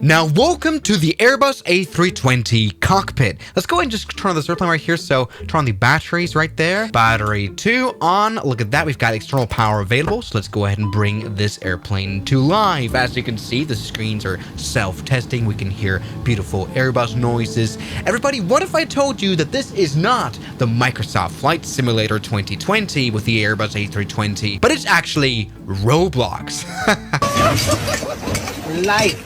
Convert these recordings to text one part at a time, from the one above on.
Now, welcome to the Airbus A320 cockpit. Let's go ahead and just turn on this airplane right here. So turn on the batteries right there. Battery 2 on. Look at that. We've got external power available. So let's go ahead and bring this airplane to life. As you can see, the screens are self-testing. We can hear beautiful Airbus noises. Everybody, what if I told you that this is not the Microsoft Flight Simulator 2020 with the Airbus A320, but it's actually Roblox? Life.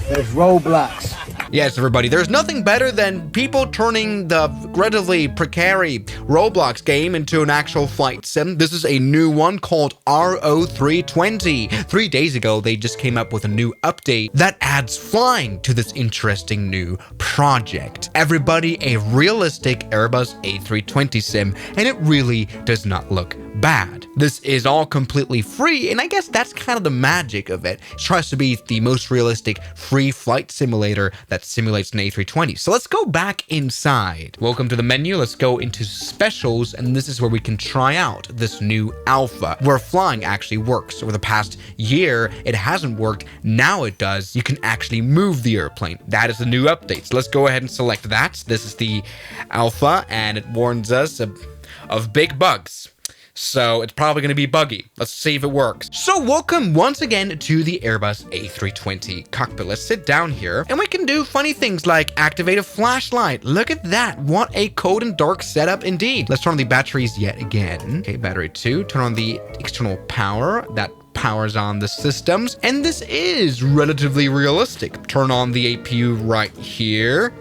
There's Roblox. Yes, everybody, there's nothing better than people turning the relatively precary Roblox game into an actual flight sim. This is a new one called RO320. 3 days ago, they just came up with a new update that adds flying to this interesting new project. Everybody, a realistic Airbus A320 sim, and it really does not look bad. This is all completely free, and I guess that's kind of the magic of it. It tries to be the most realistic free flight simulator that simulates an A320. So let's go back inside. Welcome to the menu. Let's go into specials, and this is where we can try out this new alpha, where flying actually works. Over the past year, it hasn't worked. Now it does. You can actually move the airplane. That is the new update. So let's go ahead and select that. This is the alpha, and it warns us of big bugs. So it's probably going to be buggy. Let's see if it works. So welcome once again to the Airbus A320 cockpit. Let's sit down here and we can do funny things like activate a flashlight. Look at that. What a cold and dark setup indeed. Let's turn on the batteries yet again. Okay, battery 2. Turn on the external power. That powers on the systems. And this is relatively realistic. Turn on the APU right here.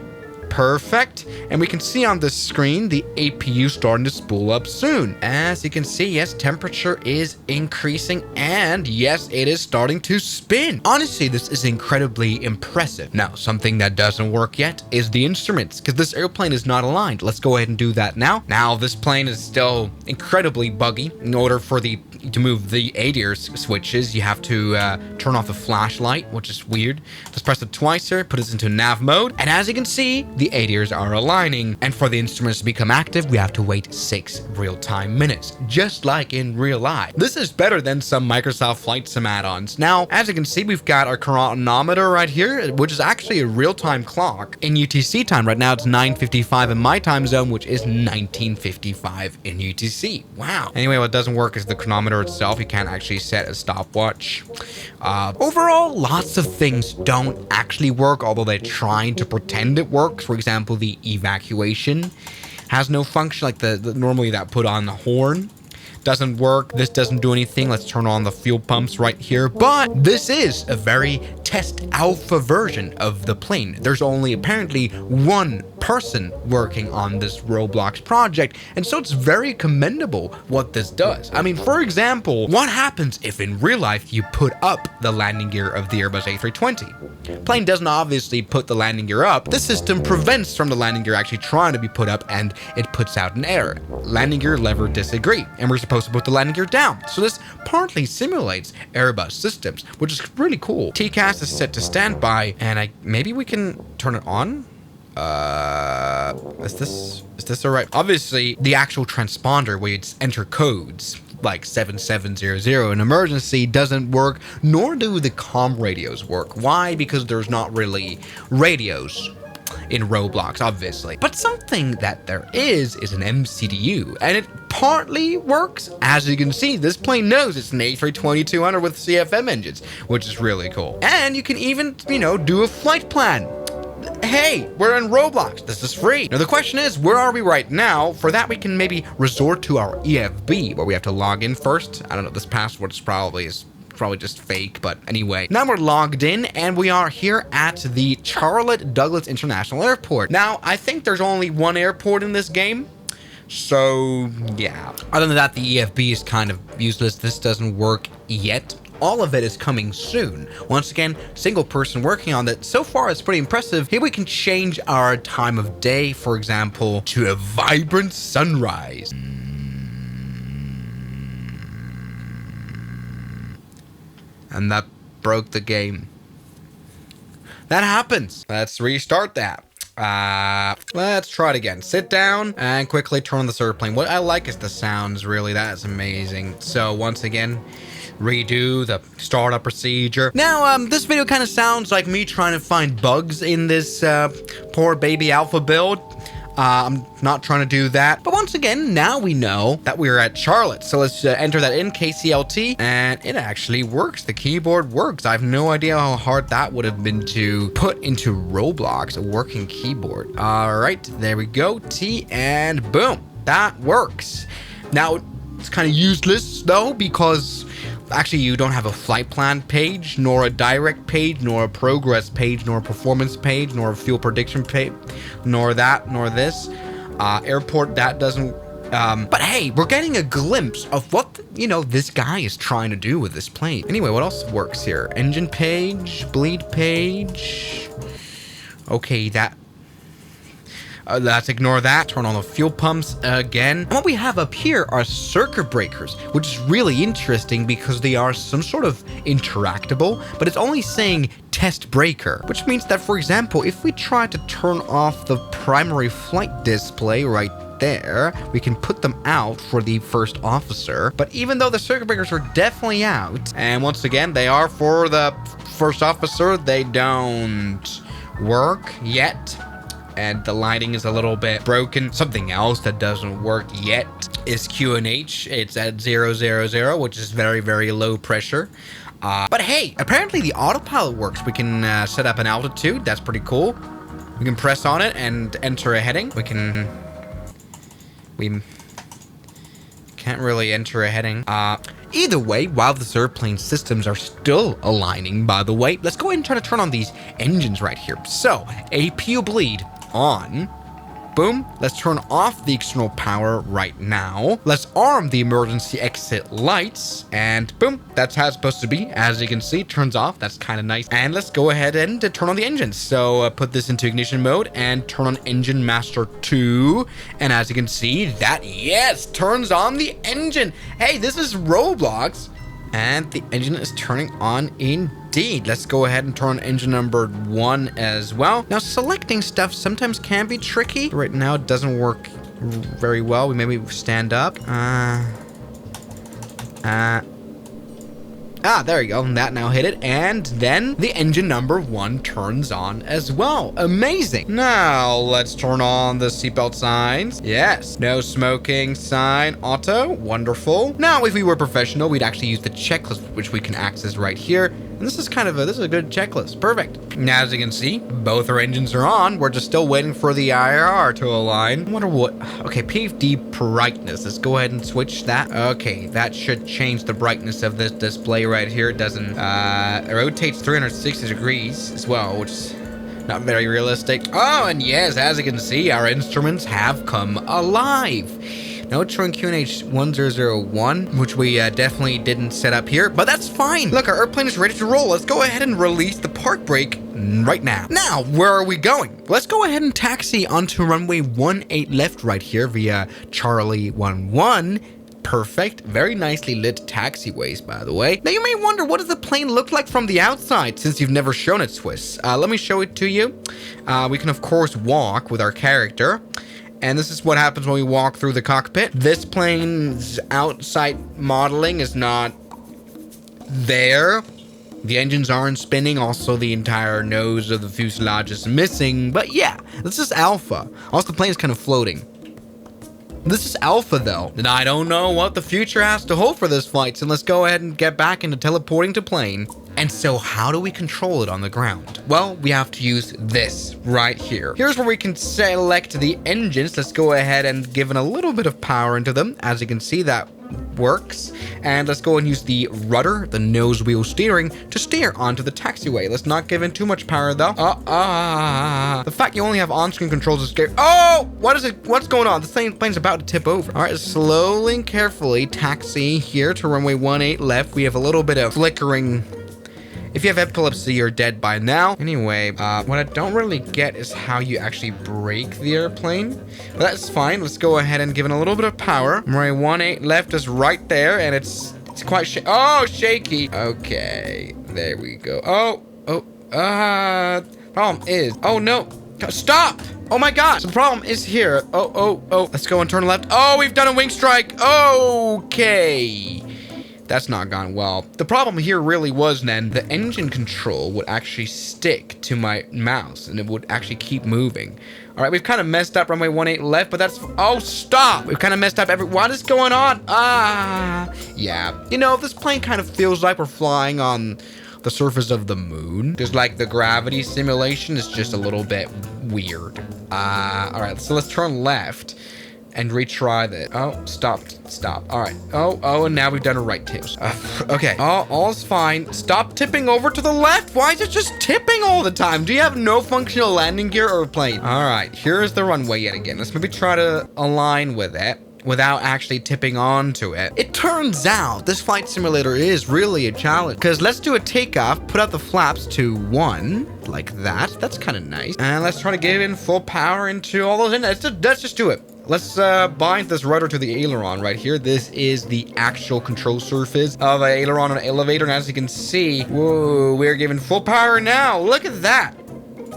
Perfect. And we can see on the screen the APU starting to spool up soon. As you can see, yes, temperature is increasing and yes, it is starting to spin. Honestly, this is incredibly impressive. Now, something that doesn't work yet is the instruments, because this airplane is not aligned. Let's go ahead and do that now. Now, this plane is still incredibly buggy. In order for to move the ADIRS switches, you have to turn off the flashlight, which is weird. Let's press it twice here, put it into nav mode, and as you can see, the ADIRS are aligning, and for the instruments to become active, we have to wait 6 real-time minutes, just like in real life. This is better than some Microsoft Flight Sim add-ons. Now, as you can see, we've got our chronometer right here, which is actually a real-time clock in UTC time. Right now, it's 9:55 in my time zone, which is 19:55 in UTC. Wow. Anyway, what doesn't work is the chronometer itself. You can't actually set a stopwatch. Overall, lots of things don't actually work, although they're trying to pretend it works. For example, the evacuation has no function, like the normally that put on the horn doesn't work. This doesn't do anything. Let's turn on the fuel pumps right here. But this is a very test alpha version of the plane. There's only apparently one person working on this Roblox project, and so it's very commendable what this does. I mean, for example, what happens if in real life you put up the landing gear of the Airbus A320? Plane doesn't obviously put the landing gear up. The system prevents from the landing gear actually trying to be put up, and it puts out an error. Landing gear lever disagree, and we're supposed to put the landing gear down. So this partly simulates Airbus systems, which is really cool. TCAS is set to standby, and maybe we can turn it on. Is this all right? Obviously, the actual transponder where you enter codes like 7700 in emergency doesn't work, nor do the comm radios work. Why? Because there's not really radios in Roblox, obviously. But something that there is an MCDU, and it partly works. As you can see, this plane knows it's an A320-200 with CFM engines, which is really cool. And you can even, do a flight plan. Hey, we're in Roblox. This is free. Now, the question is, where are we right now? For that, we can maybe resort to our EFB, where we have to log in first. I don't know, this password is probably just fake, but anyway. Now we're logged in, and we are here at the Charlotte Douglas International Airport. Now, I think there's only one airport in this game, so yeah. Other than that, the EFB is kind of useless. This doesn't work yet. All of it is coming soon. Once again, single person working on that. So far, it's pretty impressive. Here we can change our time of day, for example, to a vibrant sunrise. And that broke the game. That happens. Let's restart that. Let's try it again. Sit down and quickly turn on this airplane. What I like is the sounds, really. That is amazing. So once again, redo the startup procedure. Now, this video kind of sounds like me trying to find bugs in this poor baby alpha build. I'm not trying to do that. But once again, now we know that we're at Charlotte. So let's enter that in, KCLT, and it actually works. The keyboard works. I have no idea how hard that would have been to put into Roblox, a working keyboard. All right, there we go. T, and boom, that works. Now, it's kind of useless though, because actually you don't have a flight plan page, nor a direct page, nor a progress page, nor a performance page, nor a fuel prediction page, nor that, nor this. Airport, that doesn't, but hey, we're getting a glimpse of what, this guy is trying to do with this plane. Anyway, what else works here? Engine page, bleed page. Okay, let's ignore that. Turn on the fuel pumps again. And what we have up here are circuit breakers, which is really interesting because they are some sort of interactable, but it's only saying test breaker, which means that, for example, if we try to turn off the primary flight display right there, we can put them out for the first officer. But even though the circuit breakers are definitely out, and once again, they are for the first officer, they don't work yet. And the lighting is a little bit broken. Something else that doesn't work yet is QNH. It's at 000, which is very, very low pressure. But hey, apparently the autopilot works. We can set up an altitude. That's pretty cool. We can press on it and enter a heading. We can't really enter a heading. Either way, while the airplane systems are still aligning, by the way, let's go ahead and try to turn on these engines right here. So, APU bleed on. Boom. Let's turn off the external power right now. Let's arm the emergency exit lights. And boom, that's how it's supposed to be. As you can see, turns off. That's kind of nice. And let's go ahead and turn on the engines. So put this into ignition mode and turn on engine master 2. And as you can see, that, yes, turns on the engine. Hey, this is Roblox. And the engine is turning on indeed. Let's go ahead and turn on engine number 1 as well. Now, selecting stuff sometimes can be tricky. Right now, it doesn't work very well. We maybe stand up. There you go. And that now hit it. And then the engine number 1 turns on as well. Amazing. Now let's turn on the seatbelt signs. Yes. No smoking sign. Auto. Wonderful. Now, if we were professional, we'd actually use the checklist, which we can access right here. And this is this is a good checklist. Perfect. Now, as you can see, both our engines are on. We're just still waiting for the IR to align. I wonder what. Okay, PFD brightness. Let's go ahead and switch that. Okay, that should change the brightness of this display right here. It doesn't, it rotates 360 degrees as well, which is not very realistic. Oh, and yes, as you can see, our instruments have come alive. Now it's showing QNH 1001, which we definitely didn't set up here, but that's fine. Look, our airplane is ready to roll. Let's go ahead and release the park brake right now. Now, where are we going? Let's go ahead and taxi onto runway 18 left right here via Charlie 11. Perfect. Very nicely lit taxiways, by the way. Now, you may wonder, what does the plane look like from the outside, since you've never shown it, Swiss? Let me show it to you. We can, of course, walk with our character. And this is what happens when we walk through the cockpit. This plane's outside modeling is not there. The engines aren't spinning. Also, the entire nose of the fuselage is missing. But yeah, this is alpha. Also, the plane is kind of floating. This is alpha, though. And I don't know what the future has to hold for this flight. So let's go ahead and get back into teleporting to plane. And so how do we control it on the ground? Well, we have to use this right here. Here's where we can select the engines. Let's go ahead and give it a little bit of power into them. As you can see, that works. And let's go and use the rudder, the nose wheel steering, to steer onto the taxiway. Let's not give in too much power, though. The fact you only have on-screen controls is scary. Oh, what is it? What's going on? This plane's about to tip over. All right, slowly and carefully taxi here to runway 18 left. We have a little bit of flickering. If you have epilepsy, you're dead by now. Anyway, what I don't really get is how you actually brake the airplane. But that's fine. Let's go ahead and give it a little bit of power. Runway 18 left is right there, and it's quite shaky. Okay, there we go. Problem is, oh no, stop! Oh my gosh, the problem is here. Oh, let's go and turn left. Oh, we've done a wing strike. Okay. That's not gone well. The problem here really was then the engine control would actually stick to my mouse and it would actually keep moving. All right, we've kind of messed up runway 18 left, but that's, oh, stop. We've kind of messed up what is going on? Yeah. You know, this plane kind of feels like we're flying on the surface of the moon. Just like the gravity simulation is just a little bit weird. All right, so let's turn left and retry that. Oh, stop. All right. Oh, and now we've done a right tips. Okay. All's fine. Stop tipping over to the left. Why is it just tipping all the time? Do you have no functional landing gear or plane? All right. Here's the runway yet again. Let's maybe try to align with it without actually tipping onto it. It turns out this flight simulator is really a challenge, because let's do a takeoff, put out the flaps to 1, like that. That's kind of nice. And let's try to get in full power into all those. Let's just do it. Let's bind this rudder to the aileron right here. This is the actual control surface of an aileron on an elevator. And as you can see, whoa, we're giving full power now. Look at that.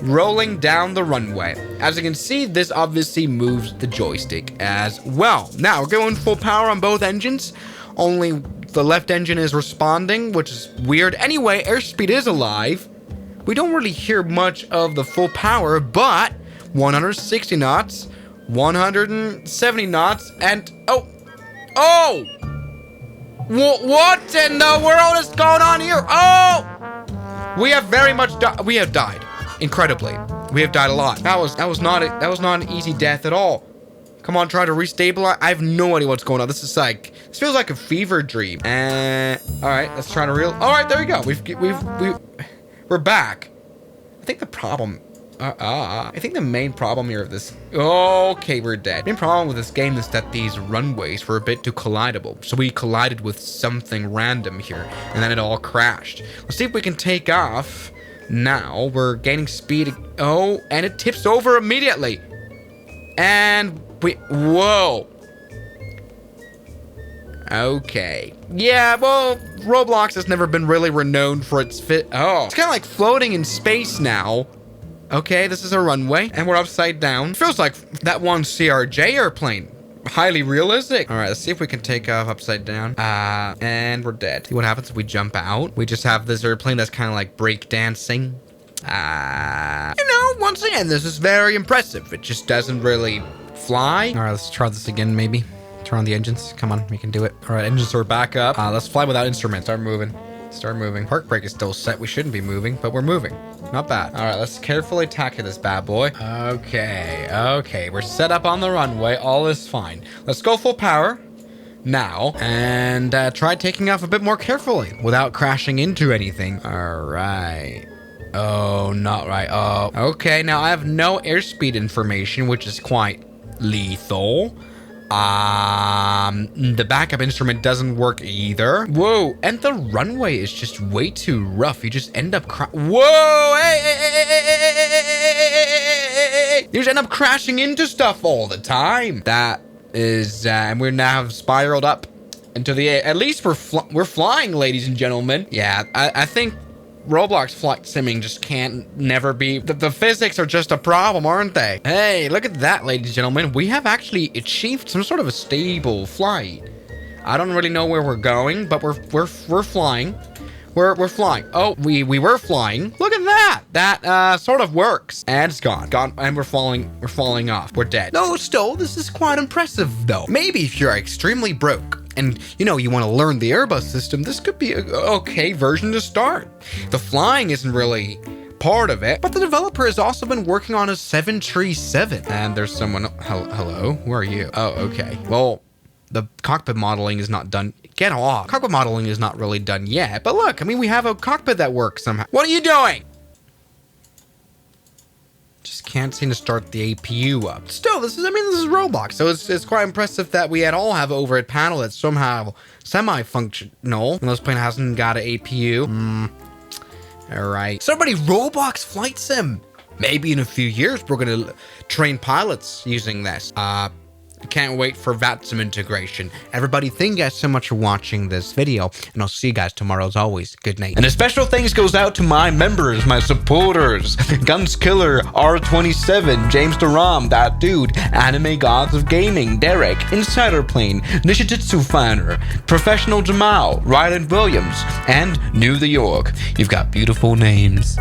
Rolling down the runway. As you can see, this obviously moves the joystick as well. Now, we're going full power on both engines. Only the left engine is responding, which is weird. Anyway, airspeed is alive. We don't really hear much of the full power, but 160 knots, 170 knots, and oh! What in the world is going on here? Oh! We have very much we have died. Incredibly. We have died a lot. That was not an easy death at all. Come on, try to restabilize. I have no idea what's going on. This feels like a fever dream. All right, let's try to all right, there we go. We're back. I think the problem I think the main problem here of this... Okay, we're dead. The main problem with this game is that these runways were a bit too collidable. So we collided with something random here, and then it all crashed. Let's see if we can take off. Now, we're gaining speed. Oh, and it tips over immediately. And whoa. Okay. Yeah, well, Roblox has never been really renowned for its fit. Oh, it's kind of like floating in space now. Okay, this is a runway, and we're upside down. Feels like that one CRJ airplane. Highly realistic. All right, let's see if we can take off upside down. And we're dead. See what happens if we jump out? We just have this airplane that's kind of like break dancing. Once again, this is very impressive. It just doesn't really fly. All right, let's try this again, maybe. Turn on the engines. Come on, we can do it. All right, engines are back up. Let's fly without instruments. Start moving. Park brake is still set. We shouldn't be moving, but we're moving. Not bad. All right, let's carefully tackle this bad boy. Okay. We're set up on the runway. All is fine. Let's go full power now and try taking off a bit more carefully without crashing into anything. All right. Oh, not right. Oh, okay. Now I have no airspeed information, which is quite lethal. The backup instrument doesn't work either. Whoa, and the runway is just way too rough. You just end up whoa, hey. You just end up crashing into stuff all the time. That is, and we're now spiraled up into the air. At least we're flying, ladies and gentlemen. Yeah, I think Roblox flight simming just never be. The physics are just a problem, aren't they? Hey, look at that, ladies and gentlemen. We have actually achieved some sort of a stable flight. I don't really know where we're going, but we're flying. We're flying. Oh, we were flying. Look at that. That sort of works. And it's gone, and we're falling off. We're dead. No, still, this is quite impressive, though. Maybe if you're extremely broke and you want to learn the Airbus system, this could be an okay version to start. The flying isn't really part of it, but the developer has also been working on a 737. And there's someone. Hello, who are you? Oh, okay. Well, the cockpit modeling is not done. Get off. Cockpit modeling is not really done yet. But look, we have a cockpit that works somehow. What are you doing? Just can't seem to start the APU up. Still, this is Roblox, so it's quite impressive that we at all have an overhead panel that's somehow semi-functional. And this plane hasn't got an APU. All right. Somebody, Roblox flight sim. Maybe in a few years we're gonna train pilots using this. Can't wait for VATSIM integration. Everybody, thank you guys so much for watching this video, and I'll see you guys tomorrow as always. Good night. And a special thanks goes out to my members, my supporters, Guns Killer, R27, James Duram, That Dude, Anime Gods of Gaming, Derek, Insider Plane, Nishijitsu Finer, Professional Jamal, Ryland Williams, and New the York. You've got beautiful names.